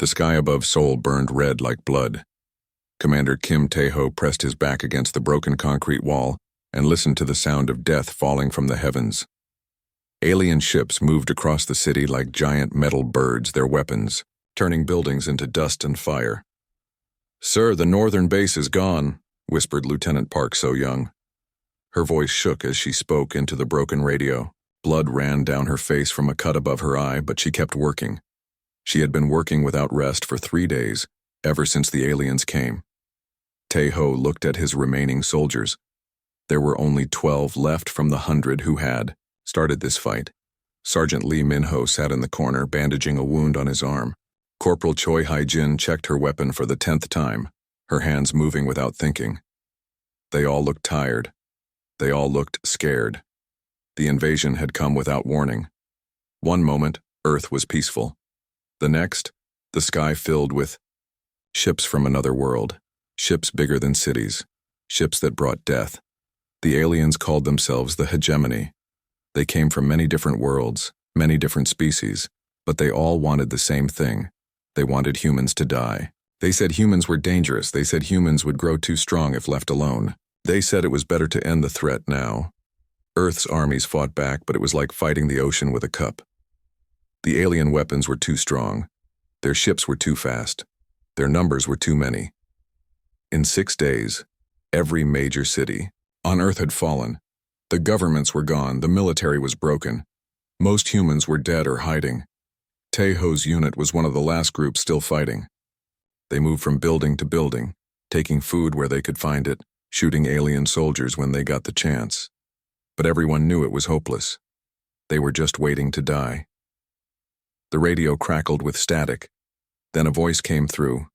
The sky above Seoul burned red like blood. Commander Kim Tae-ho pressed his back against the broken concrete wall and listened to the sound of death falling from the heavens. Alien ships moved across the city like giant metal birds, their weapons, turning buildings into dust and fire. "Sir, the northern base is gone," whispered Lieutenant Park So-young. Her voice shook as she spoke into the broken radio. Blood ran down her face from a cut above her eye, but she kept working. She had been working without rest for 3 days, ever since the aliens came. Tae-ho looked at his remaining soldiers. There were only 12 left from the 100 who had started this fight. Sergeant Lee Min-ho sat in the corner, bandaging a wound on his arm. Corporal Choi Hai-jin checked her weapon for the 10th time, her hands moving without thinking. They all looked tired. They all looked scared. The invasion had come without warning. One moment, Earth was peaceful. The next, the sky filled with ships from another world, ships bigger than cities, ships that brought death. The aliens called themselves the hegemony. They came from many different worlds, many different species, but they all wanted the same thing. They wanted humans to die. They said humans were dangerous. They said humans would grow too strong if left alone. They said it was better to end the threat now. Earth's armies fought back, but it was like fighting the ocean with a cup. The alien weapons were too strong. Their ships were too fast. Their numbers were too many. In 6 days, every major city on Earth had fallen. The governments were gone. The military was broken. Most humans were dead or hiding. Tae-ho's unit was one of the last groups still fighting. They moved from building to building, taking food where they could find it, shooting alien soldiers when they got the chance. But everyone knew it was hopeless. They were just waiting to die. The radio crackled with static. Then a voice came through,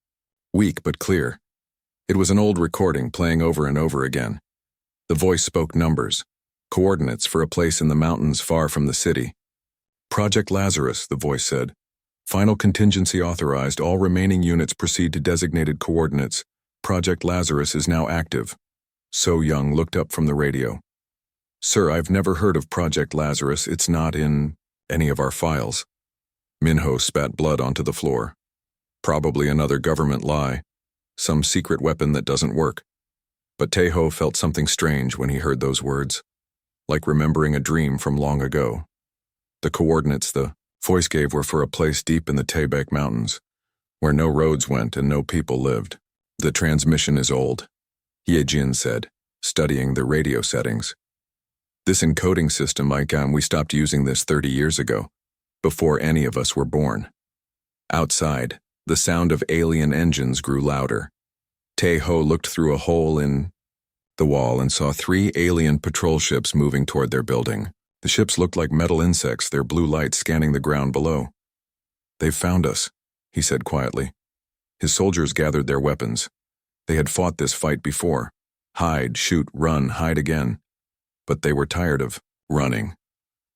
weak but clear. It was an old recording playing over and over again. The voice spoke numbers, coordinates for a place in the mountains far from the city. "Project Lazarus," the voice said. "Final contingency authorized. All remaining units proceed to designated coordinates. Project Lazarus is now active." So-young looked up from the radio. "Sir, I've never heard of Project Lazarus. It's not in any of our files." Min-ho spat blood onto the floor. Probably another government lie. Some secret weapon that doesn't work. But Tae-ho felt something strange when he heard those words, like remembering a dream from long ago. The coordinates the voice gave were for a place deep in the Taebaek Mountains, where no roads went and no people lived. "The transmission is old," Ye-jin said, studying the radio settings. "This encoding system, we stopped using this 30 years ago, before any of us were born." Outside, the sound of alien engines grew louder. Tae-ho looked through a hole in the wall and saw 3 alien patrol ships moving toward their building. The ships looked like metal insects, their blue light scanning the ground below. "They've found us," he said quietly. His soldiers gathered their weapons. They had fought this fight before. Hide, shoot, run, hide again. But they were tired of running.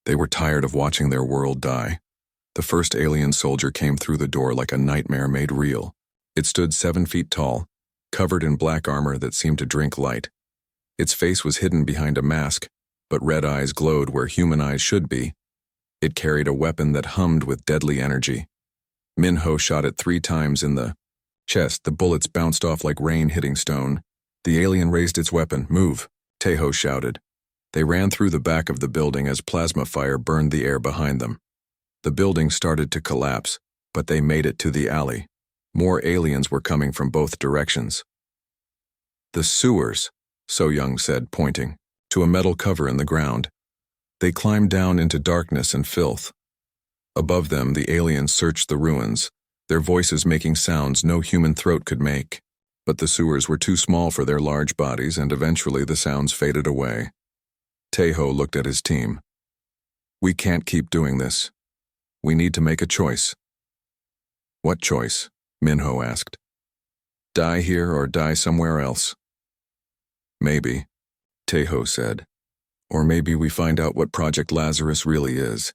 They were tired of watching their world die. The first alien soldier came through the door like a nightmare made real. It stood 7 feet tall, covered in black armor that seemed to drink light. Its face was hidden behind a mask, but red eyes glowed where human eyes should be. It carried a weapon that hummed with deadly energy. Min-ho shot it 3 times in the chest. The bullets bounced off like rain hitting stone. The alien raised its weapon. "Move," Tae-ho shouted. They ran through the back of the building as plasma fire burned the air behind them. The building started to collapse, but they made it to the alley. More aliens were coming from both directions. "The sewers," So-young said, pointing to a metal cover in the ground. They climbed down into darkness and filth. Above them, the aliens searched the ruins, their voices making sounds no human throat could make. But the sewers were too small for their large bodies, and eventually the sounds faded away. Tae-ho looked at his team. "We can't keep doing this. We need to make a choice." "What choice?" Min-ho asked. "Die here or die somewhere else?" "Maybe," Tae-ho said. "Or maybe we find out what Project Lazarus really is."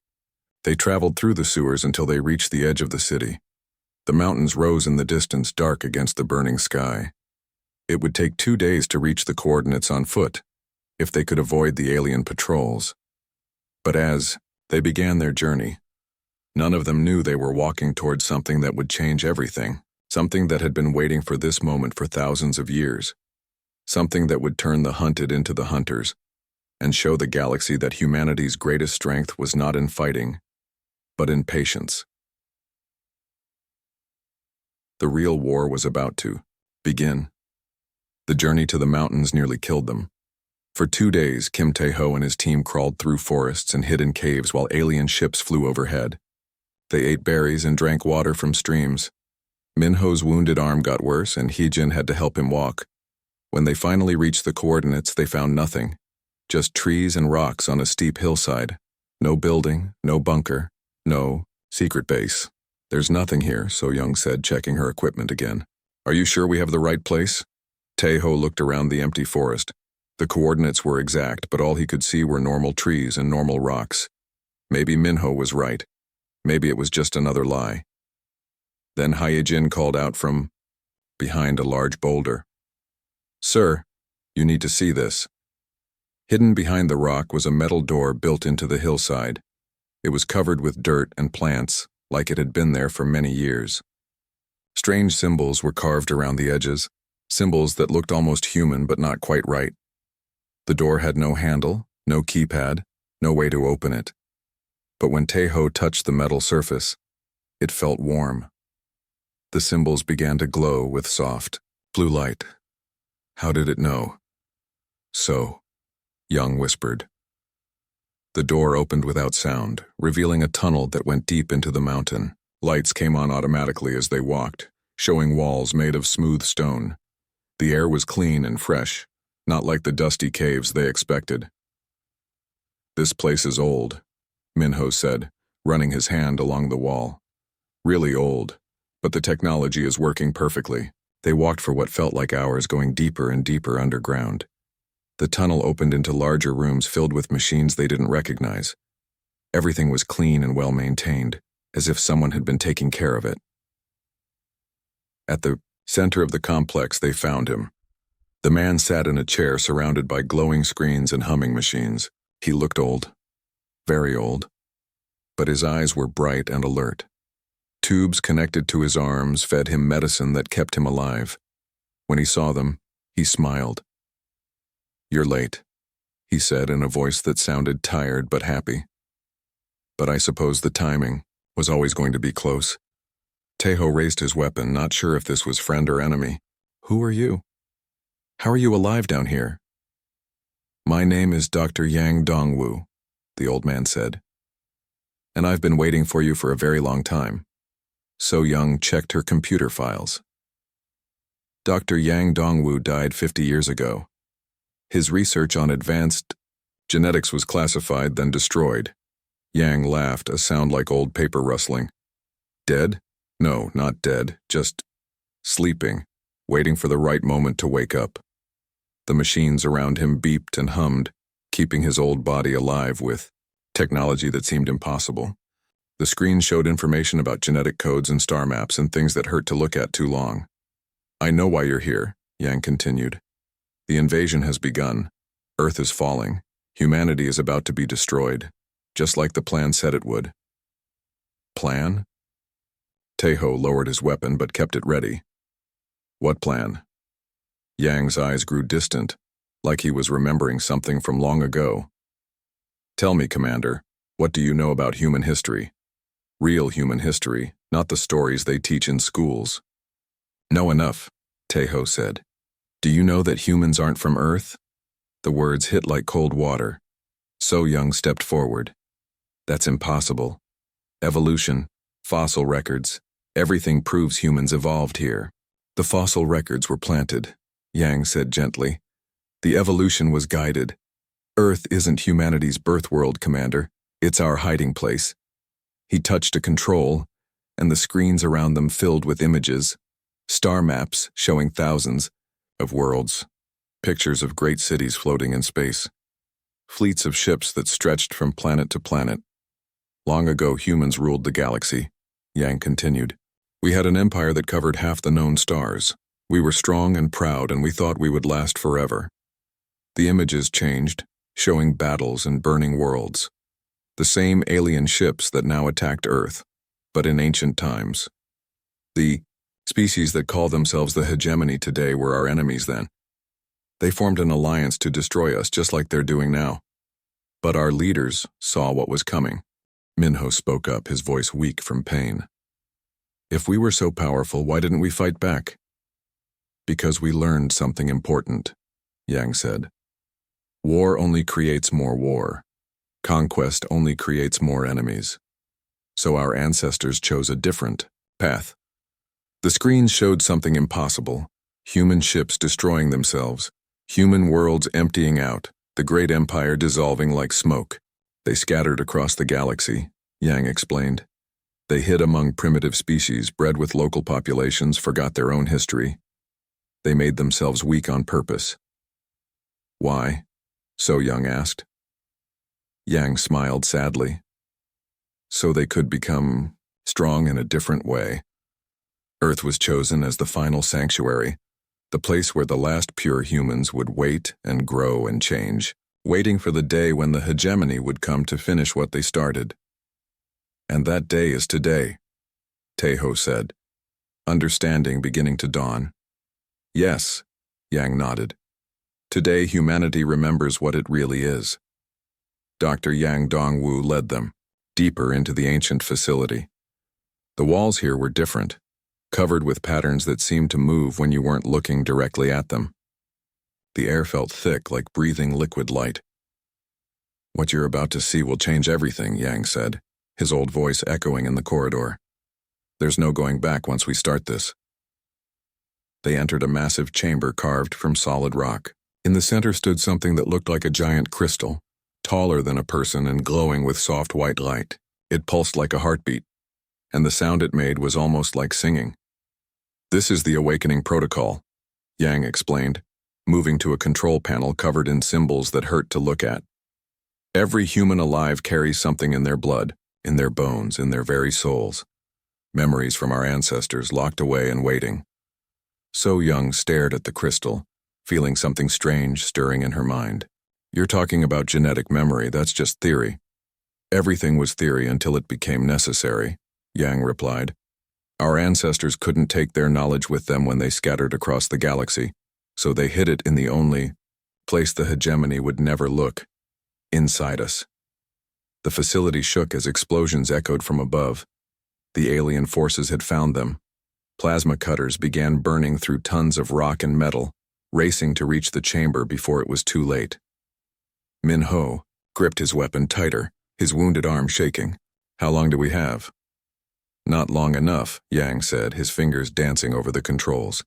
They traveled through the sewers until they reached the edge of the city. The mountains rose in the distance, dark against the burning sky. It would take 2 days to reach the coordinates on foot, if they could avoid the alien patrols. But as they began their journey, None of them knew they were walking towards something that would change everything, something that had been waiting for this moment for thousands of years, something that would turn the hunted into the hunters and show the galaxy that humanity's greatest strength was not in fighting, but in patience. The real war was about to begin. The journey to the mountains nearly killed them. For 2 days, Kim Tae-ho and his team crawled through forests and hid in caves while alien ships flew overhead. They ate berries and drank water from streams. Min-ho's wounded arm got worse and Hee-jin had to help him walk. When they finally reached the coordinates, they found nothing. Just trees and rocks on a steep hillside. No building, no bunker, no secret base. "There's nothing here," So-young said, checking her equipment again. "Are you sure we have the right place?" Tae-ho looked around the empty forest. The coordinates were exact, but all he could see were normal trees and normal rocks. Maybe Min-ho was right. Maybe it was just another lie. Then Hye-jin called out from behind a large boulder. "Sir, you need to see this." Hidden behind the rock was a metal door built into the hillside. It was covered with dirt and plants, like it had been there for many years. Strange symbols were carved around the edges, symbols that looked almost human but not quite right. The door had no handle, no keypad, no way to open it. But when Tae-ho touched the metal surface, it felt warm. The symbols began to glow with soft, blue light. How did it know? So-young whispered. The door opened without sound, revealing a tunnel that went deep into the mountain. Lights came on automatically as they walked, showing walls made of smooth stone. The air was clean and fresh, not like the dusty caves they expected. "This place is old," Min-ho said, running his hand along the wall. "Really old, but the technology is working perfectly." They walked for what felt like hours, going deeper and deeper underground. The tunnel opened into larger rooms filled with machines they didn't recognize. Everything was clean and well-maintained, as if someone had been taking care of it. At the center of the complex, they found him. The man sat in a chair surrounded by glowing screens and humming machines. He looked old, very old, but his eyes were bright and alert. Tubes connected to his arms fed him medicine that kept him alive. When he saw them, he smiled. "You're late," he said in a voice that sounded tired but happy. "But I suppose the timing was always going to be close." Tae-ho raised his weapon, not sure if this was friend or enemy. "Who are you? How are you alive down here?" "My name is Dr. Yang Dongwu," the old man said. "And I've been waiting for you for a very long time." So-young checked her computer files. Dr. Yang Dongwu died 50 years ago. His research on advanced genetics was classified, then destroyed. Yang laughed, a sound like old paper rustling. "Dead? No, not dead, just sleeping, waiting for the right moment to wake up." The machines around him beeped and hummed, keeping his old body alive with technology that seemed impossible. The screen showed information about genetic codes and star maps and things that hurt to look at too long. "I know why you're here," Yang continued. "The invasion has begun. Earth is falling. Humanity is about to be destroyed, just like the plan said it would." "Plan?" Tae-ho lowered his weapon but kept it ready. "What plan?" Yang's eyes grew distant, like he was remembering something from long ago. "Tell me, Commander, what do you know about human history? Real human history, not the stories they teach in schools." "Know enough," Tae-ho said. "Do you know that humans aren't from Earth?" The words hit like cold water. So-young stepped forward. "That's impossible. Evolution, fossil records, everything proves humans evolved here." "The fossil records were planted," Yang said gently. "The evolution was guided. Earth isn't humanity's birth world, Commander. It's our hiding place." He touched a control, and the screens around them filled with images, star maps showing thousands of worlds, pictures of great cities floating in space, fleets of ships that stretched from planet to planet. "Long ago, humans ruled the galaxy," Yang continued. "We had an empire that covered half the known stars. We were strong and proud, and we thought we would last forever. The images changed, showing battles and burning worlds. The same alien ships that now attacked Earth, but in ancient times. The species that call themselves the hegemony today were our enemies then. They formed an alliance to destroy us just like they're doing now. But our leaders saw what was coming. Minho spoke up, his voice weak from pain. If we were so powerful, why didn't we fight back? Because we learned something important, Yang said. War only creates more war. Conquest only creates more enemies. So our ancestors chose a different path. The screens showed something impossible. Human ships destroying themselves. Human worlds emptying out. The great empire dissolving like smoke. They scattered across the galaxy, Yang explained. They hid among primitive species, bred with local populations, forgot their own history. They made themselves weak on purpose. Why? So Yang asked. Yang smiled sadly. So they could become strong in a different way. Earth was chosen as the final sanctuary, the place where the last pure humans would wait and grow and change, waiting for the day when the hegemony would come to finish what they started. And that day is today, Taeho said, understanding beginning to dawn. Yes, Yang nodded. Today humanity remembers what it really is. Dr. Yang Dongwu led them, deeper into the ancient facility. The walls here were different, covered with patterns that seemed to move when you weren't looking directly at them. The air felt thick, like breathing liquid light. What you're about to see will change everything, Yang said, his old voice echoing in the corridor. There's no going back once we start this. They entered a massive chamber carved from solid rock. In the center stood something that looked like a giant crystal, taller than a person and glowing with soft white light. It pulsed like a heartbeat, and the sound it made was almost like singing. This is the awakening protocol, Yang explained, moving to a control panel covered in symbols that hurt to look at. Every human alive carries something in their blood, in their bones, in their very souls. Memories from our ancestors locked away and waiting. So Young stared at the crystal, feeling something strange stirring in her mind. You're talking about genetic memory, that's just theory. Everything was theory until it became necessary, Yang replied. Our ancestors couldn't take their knowledge with them when they scattered across the galaxy, so they hid it in the only place the hegemony would never look, inside us. The facility shook as explosions echoed from above. The alien forces had found them. Plasma cutters began burning through tons of rock and metal, racing to reach the chamber before it was too late. Minho gripped his weapon tighter, his wounded arm shaking. How long do we have? Not long enough, Yang said, his fingers dancing over the controls.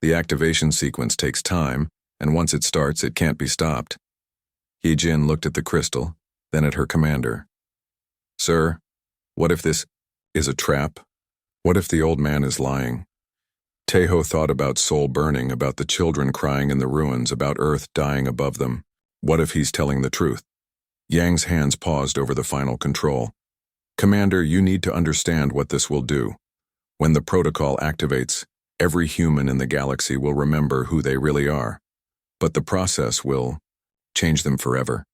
The activation sequence takes time, and once it starts, it can't be stopped. He-Jin looked at the crystal, then at her commander. Sir, what if this is a trap? What if the old man is lying? Taeho thought about soul burning, about the children crying in the ruins, about Earth dying above them. What if he's telling the truth? Yang's hands paused over the final control. Commander, you need to understand what this will do. When the protocol activates, every human in the galaxy will remember who they really are. But the process will change them forever.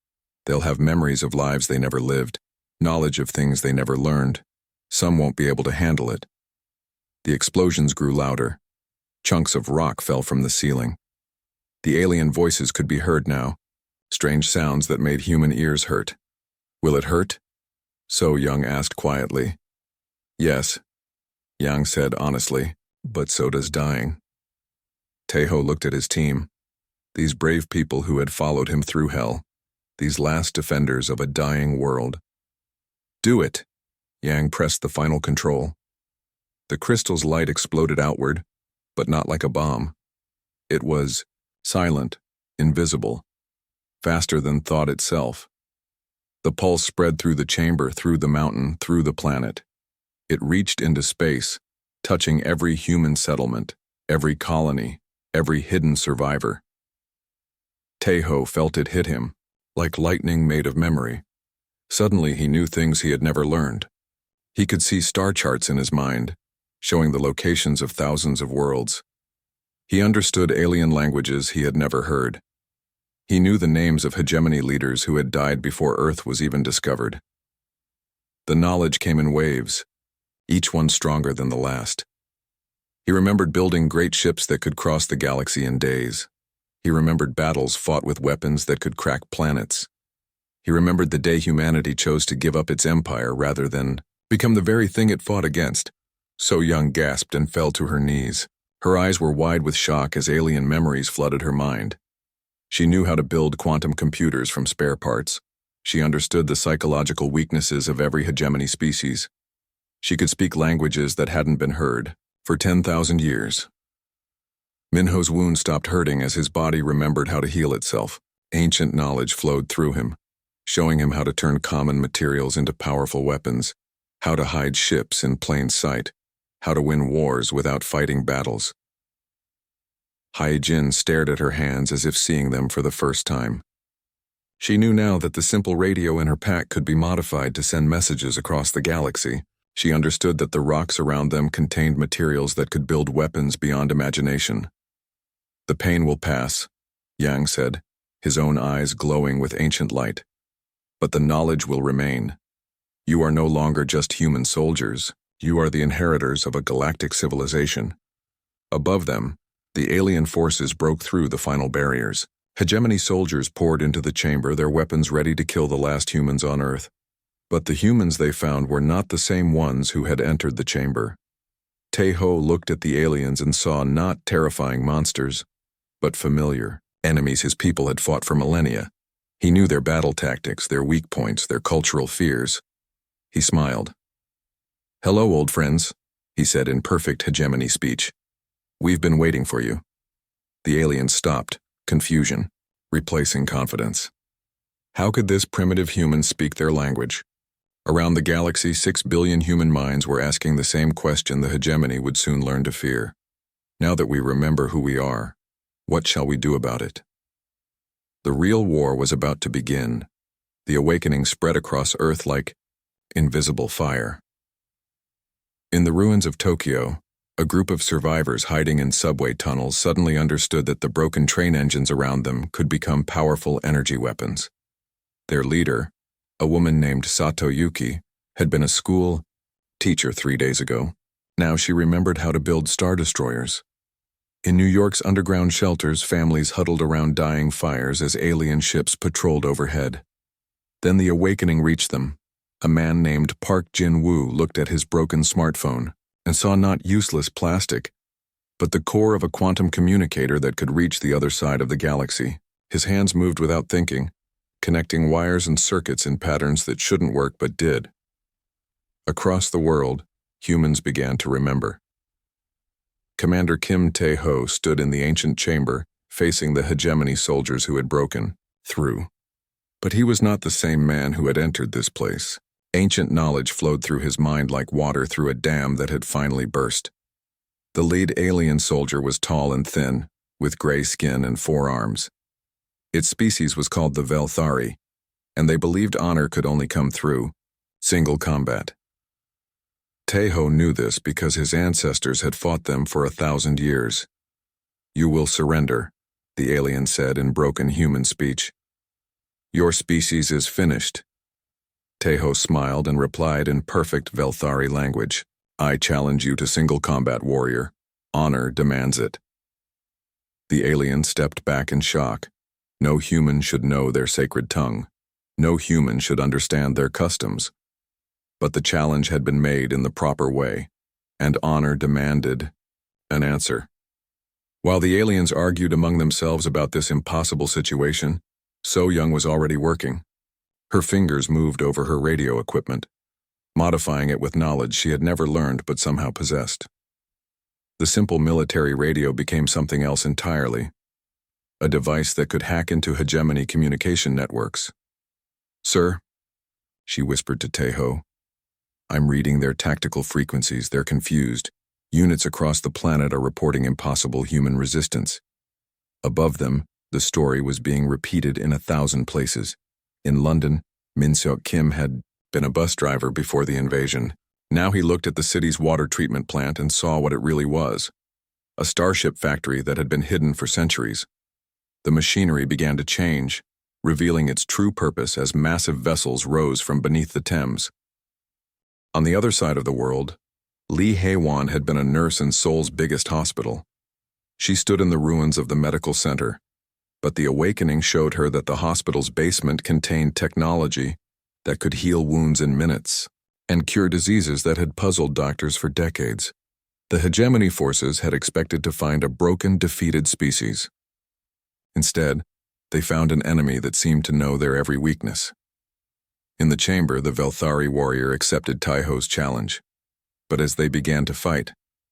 They'll have memories of lives they never lived, knowledge of things they never learned. Some won't be able to handle it. The explosions grew louder. Chunks of rock fell from the ceiling. The alien voices could be heard now, strange sounds that made human ears hurt. Will it hurt? So Young asked quietly. Yes, Yang said honestly, but so does dying. Taeho looked at his team. These brave people who had followed him through hell. These last defenders of a dying world. Do it! Yang pressed the final control. The crystal's light exploded outward, but not like a bomb. It was silent, invisible, faster than thought itself. The pulse spread through the chamber, through the mountain, through the planet. It reached into space, touching every human settlement, every colony, every hidden survivor. Taeho felt it hit him, like lightning made of memory. Suddenly he knew things he had never learned. He could see star charts in his mind, showing the locations of thousands of worlds. He understood alien languages he had never heard. He knew the names of hegemony leaders who had died before Earth was even discovered. The knowledge came in waves, each one stronger than the last. He remembered building great ships that could cross the galaxy in days. He remembered battles fought with weapons that could crack planets. He remembered the day humanity chose to give up its empire rather than become the very thing it fought against. So Young gasped and fell to her knees. Her eyes were wide with shock as alien memories flooded her mind. She knew how to build quantum computers from spare parts. She understood the psychological weaknesses of every hegemony species. She could speak languages that hadn't been heard for 10,000 years. Minho's wound stopped hurting as his body remembered how to heal itself. Ancient knowledge flowed through him, showing him how to turn common materials into powerful weapons, how to hide ships in plain sight, how to win wars without fighting battles. Hai-Jin stared at her hands as if seeing them for the first time. She knew now that the simple radio in her pack could be modified to send messages across the galaxy. She understood that the rocks around them contained materials that could build weapons beyond imagination. "The pain will pass," Yang said, his own eyes glowing with ancient light. "But the knowledge will remain. You are no longer just human soldiers. You are the inheritors of a galactic civilization." Above them, the alien forces broke through the final barriers. Hegemony soldiers poured into the chamber, their weapons ready to kill the last humans on Earth. But the humans they found were not the same ones who had entered the chamber. Taeho looked at the aliens and saw not terrifying monsters, but familiar enemies his people had fought for millennia. He knew their battle tactics, their weak points, their cultural fears. He smiled. "Hello, old friends," he said in perfect hegemony speech. "We've been waiting for you." The aliens stopped, confusion, replacing confidence. How could this primitive human speak their language? Around the galaxy, 6 billion human minds were asking the same question the hegemony would soon learn to fear. Now that we remember who we are, what shall we do about it? The real war was about to begin. The awakening spread across Earth like invisible fire. In the ruins of Tokyo, a group of survivors hiding in subway tunnels suddenly understood that the broken train engines around them could become powerful energy weapons. Their leader, a woman named Sato Yuki, had been a school teacher 3 days ago. Now she remembered how to build star destroyers. In New York's underground shelters, families huddled around dying fires as alien ships patrolled overhead. Then the awakening reached them. A man named Park Jin-woo looked at his broken smartphone and saw not useless plastic, but the core of a quantum communicator that could reach the other side of the galaxy. His hands moved without thinking, connecting wires and circuits in patterns that shouldn't work but did. Across the world, humans began to remember. Commander Kim Tae-ho stood in the ancient chamber, facing the hegemony soldiers who had broken through. But he was not the same man who had entered this place. Ancient knowledge flowed through his mind like water through a dam that had finally burst. The lead alien soldier was tall and thin, with gray skin and 4 arms. Its species was called the Velthari, and they believed honor could only come through single combat. Taeho knew this because his ancestors had fought them for 1,000 years. "You will surrender," the alien said in broken human speech. "Your species is finished." Taeho smiled and replied in perfect Velthari language. "I challenge you to single combat, warrior. Honor demands it." The alien stepped back in shock. No human should know their sacred tongue. No human should understand their customs. But the challenge had been made in the proper way, and honor demanded an answer. While the aliens argued among themselves about this impossible situation, So Young was already working. Her fingers moved over her radio equipment, modifying it with knowledge she had never learned but somehow possessed. The simple military radio became something else entirely, a device that could hack into hegemony communication networks. "Sir," she whispered to Taeho, "I'm reading their tactical frequencies. They're confused. Units across the planet are reporting impossible human resistance." Above them, the story was being repeated in 1,000 places. In London, Min Seok Kim had been a bus driver before the invasion. Now he looked at the city's water treatment plant and saw what it really was: a starship factory that had been hidden for centuries. The machinery began to change, revealing its true purpose as massive vessels rose from beneath the Thames. On the other side of the world, Lee Haewon had been a nurse in Seoul's biggest hospital. She stood in the ruins of the medical center, but the awakening showed her that the hospital's basement contained technology that could heal wounds in minutes and cure diseases that had puzzled doctors for decades. The hegemony forces had expected to find a broken, defeated species. Instead, they found an enemy that seemed to know their every weakness. In the chamber, the Velthari warrior accepted Taiho's challenge. But as they began to fight,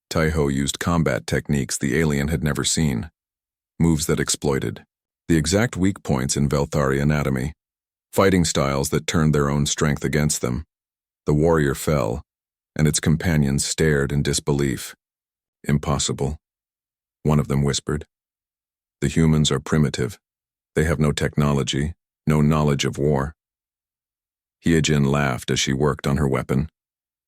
Taiho used combat techniques the alien had never seen, moves that exploited the exact weak points in Velthari anatomy, fighting styles that turned their own strength against them. The warrior fell, and its companions stared in disbelief. "Impossible," one of them whispered. "The humans are primitive. They have no technology, no knowledge of war." Hyejin laughed as she worked on her weapon.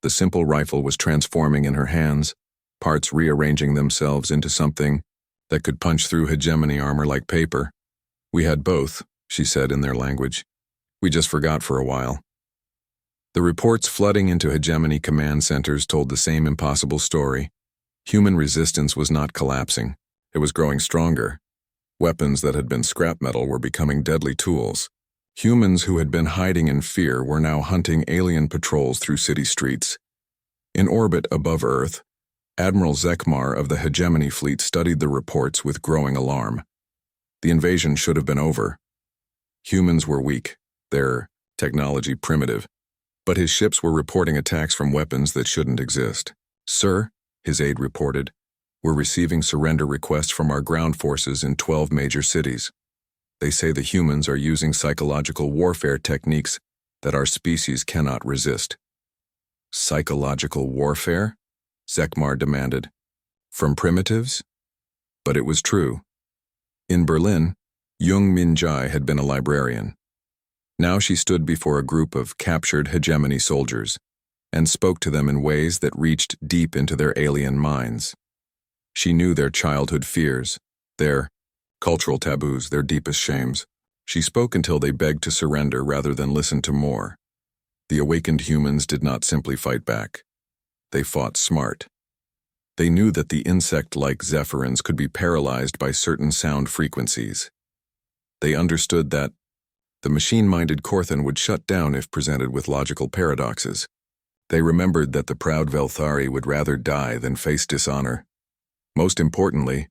The simple rifle was transforming in her hands, parts rearranging themselves into something that could punch through hegemony armor like paper. "We had both," she said in their language. "We just forgot for a while." The reports flooding into hegemony command centers told the same impossible story. Human resistance was not collapsing. It was growing stronger. Weapons that had been scrap metal were becoming deadly tools. Humans who had been hiding in fear were now hunting alien patrols through city streets. In orbit above Earth, Admiral Zekmar of the Hegemony Fleet studied the reports with growing alarm. The invasion should have been over. Humans were weak, their technology primitive, but his ships were reporting attacks from weapons that shouldn't exist. "Sir," his aide reported, "we're receiving surrender requests from our ground forces in 12 major cities. They say the humans are using psychological warfare techniques that our species cannot resist." "Psychological warfare?" Zekmar demanded. "From primitives?" But it was true. In Berlin, Jung Min-jae had been a librarian. Now she stood before a group of captured hegemony soldiers and spoke to them in ways that reached deep into their alien minds. She knew their childhood fears, their cultural taboos, their deepest shames. She spoke until they begged to surrender rather than listen to more. The awakened humans did not simply fight back. They fought smart. They knew that the insect-like zephyrins could be paralyzed by certain sound frequencies. They understood that the machine-minded Korthan would shut down if presented with logical paradoxes. They remembered that the proud Velthari would rather die than face dishonor. Most importantly,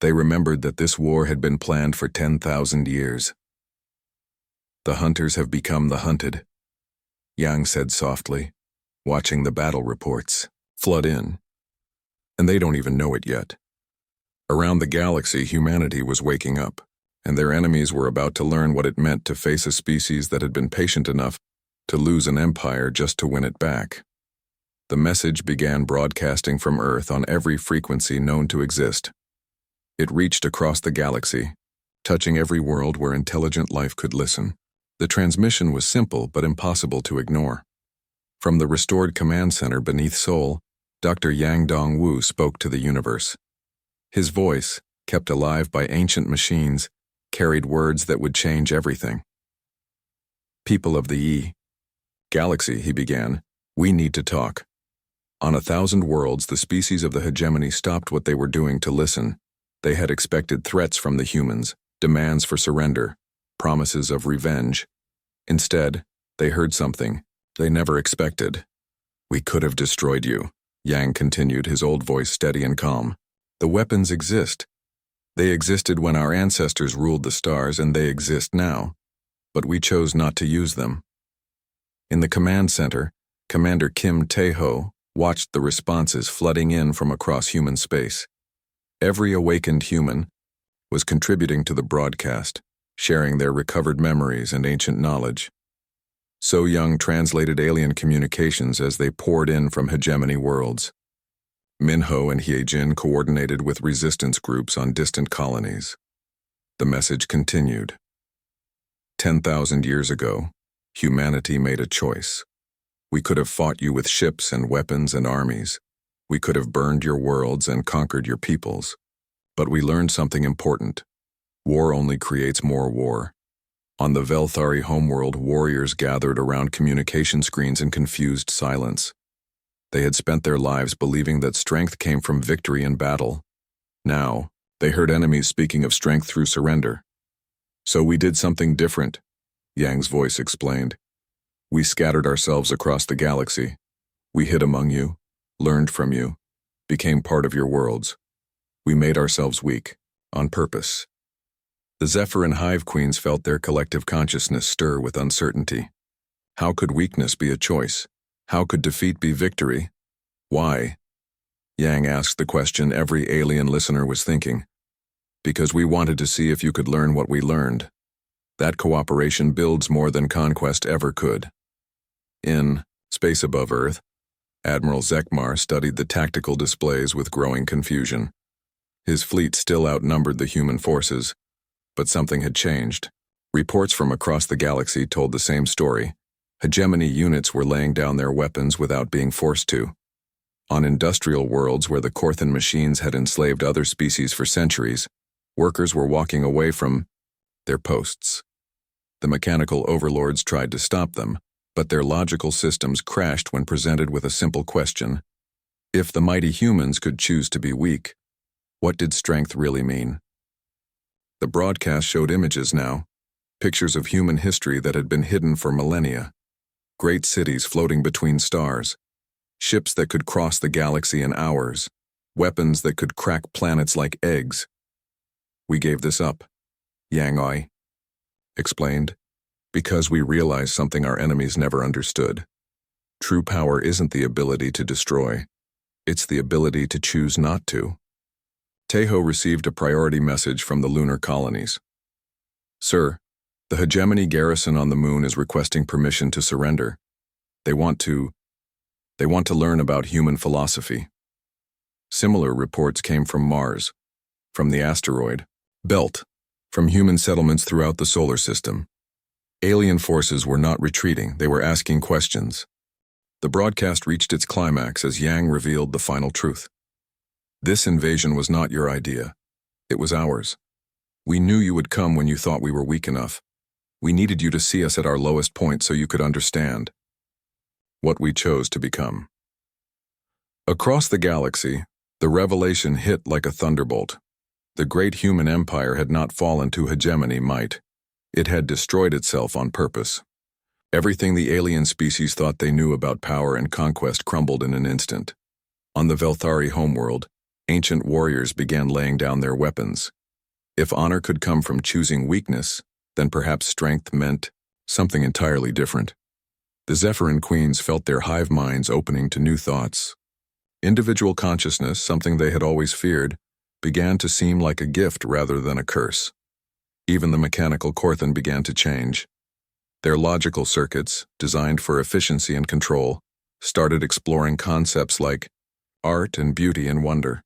they remembered that this war had been planned for 10,000 years. "The hunters have become the hunted," Yang said softly, watching the battle reports flood in. And they don't even know it yet. Around the galaxy, humanity was waking up, and their enemies were about to learn what it meant to face a species that had been patient enough to lose an empire just to win it back. The message began broadcasting from Earth on every frequency known to exist. It reached across the galaxy, touching every world where intelligent life could listen. The transmission was simple but impossible to ignore. From the restored command center beneath Seoul, Dr. Yang Dong-woo spoke to the universe. His voice, kept alive by ancient machines, carried words that would change everything. "People of the Galaxy," he began, "we need to talk. On 1,000 worlds, the species of the hegemony stopped what they were doing to listen. They had expected threats from the humans, demands for surrender, promises of revenge. Instead, they heard something they never expected. "We could have destroyed you," Yang continued, his old voice steady and calm. "The weapons exist. They existed when our ancestors ruled the stars, and they exist now. But we chose not to use them." In the command center, Commander Kim Tae-ho watched the responses flooding in from across human space. Every awakened human was contributing to the broadcast, sharing their recovered memories and ancient knowledge. So Young translated alien communications as they poured in from hegemony worlds. Minho and Hyejin coordinated with resistance groups on distant colonies. The message continued. 10,000 years ago, humanity made a choice. We could have fought you with ships and weapons and armies. We could have burned your worlds and conquered your peoples. But we learned something important. War only creates more war. On the Velthari homeworld, warriors gathered around communication screens in confused silence. They had spent their lives believing that strength came from victory in battle. Now, they heard enemies speaking of strength through surrender. "So we did something different," Yang's voice explained. "We scattered ourselves across the galaxy. We hid among you, learned from you, became part of your worlds. We made ourselves weak, on purpose." The Zephyr and Hive Queens felt their collective consciousness stir with uncertainty. How could weakness be a choice? How could defeat be victory? Why? Yang asked the question every alien listener was thinking. "Because we wanted to see if you could learn what we learned. That cooperation builds more than conquest ever could." In Space Above Earth, Admiral Zekmar studied the tactical displays with growing confusion. His fleet still outnumbered the human forces, but something had changed. Reports from across the galaxy told the same story. Hegemony units were laying down their weapons without being forced to. On industrial worlds where the Korthan machines had enslaved other species for centuries, workers were walking away from their posts. The mechanical overlords tried to stop them, but their logical systems crashed when presented with a simple question. If the mighty humans could choose to be weak, what did strength really mean? The broadcast showed images now, pictures of human history that had been hidden for millennia. Great cities floating between stars, ships that could cross the galaxy in hours, weapons that could crack planets like eggs. "We gave this up," Yang explained, "because we realized something our enemies never understood. True power isn't the ability to destroy, it's the ability to choose not to." Tejo received a priority message from the lunar colonies. "Sir, the hegemony garrison on the moon is requesting permission to surrender. They want to learn about human philosophy." Similar reports came from Mars, from the asteroid belt, from human settlements throughout the solar system. Alien forces were not retreating, they were asking questions. The broadcast reached its climax as Yang revealed the final truth. "This invasion was not your idea. It was ours. We knew you would come when you thought we were weak enough. We needed you to see us at our lowest point so you could understand what we chose to become." Across the galaxy, the revelation hit like a thunderbolt. The great human empire had not fallen to hegemony might. It had destroyed itself on purpose. Everything the alien species thought they knew about power and conquest crumbled in an instant. On the Velthari homeworld, ancient warriors began laying down their weapons. If honor could come from choosing weakness, then perhaps strength meant something entirely different. The Zephyr and Queens felt their hive minds opening to new thoughts. Individual consciousness, something they had always feared, began to seem like a gift rather than a curse. Even the mechanical Korthan began to change. Their logical circuits, designed for efficiency and control, started exploring concepts like art and beauty and wonder.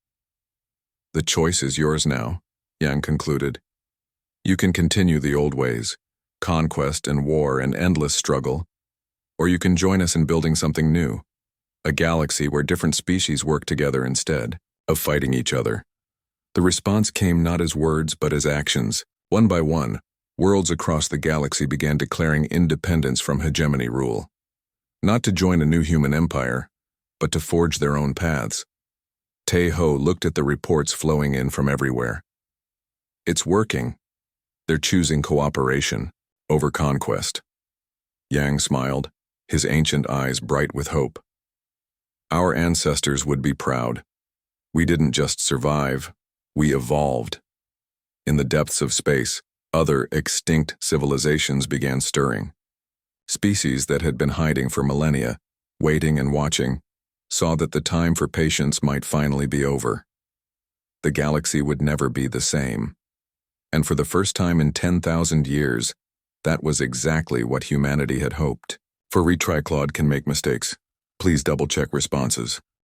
"The choice is yours now," Yang concluded. "You can continue the old ways, conquest and war and endless struggle, or you can join us in building something new, a galaxy where different species work together instead of fighting each other." The response came not as words but as actions. One by one, worlds across the galaxy began declaring independence from hegemony rule. Not to join a new human empire, but to forge their own paths. Tejo looked at the reports flowing in from everywhere. "It's working. They're choosing cooperation over conquest." Yang smiled, his ancient eyes bright with hope. "Our ancestors would be proud. We didn't just survive, we evolved." In the depths of space, other extinct civilizations began stirring. Species that had been hiding for millennia, waiting and watching, saw that the time for patience might finally be over. The galaxy would never be the same. And for the first time in 10,000 years, that was exactly what humanity had hoped. For retry Claude can make mistakes. Please double-check responses.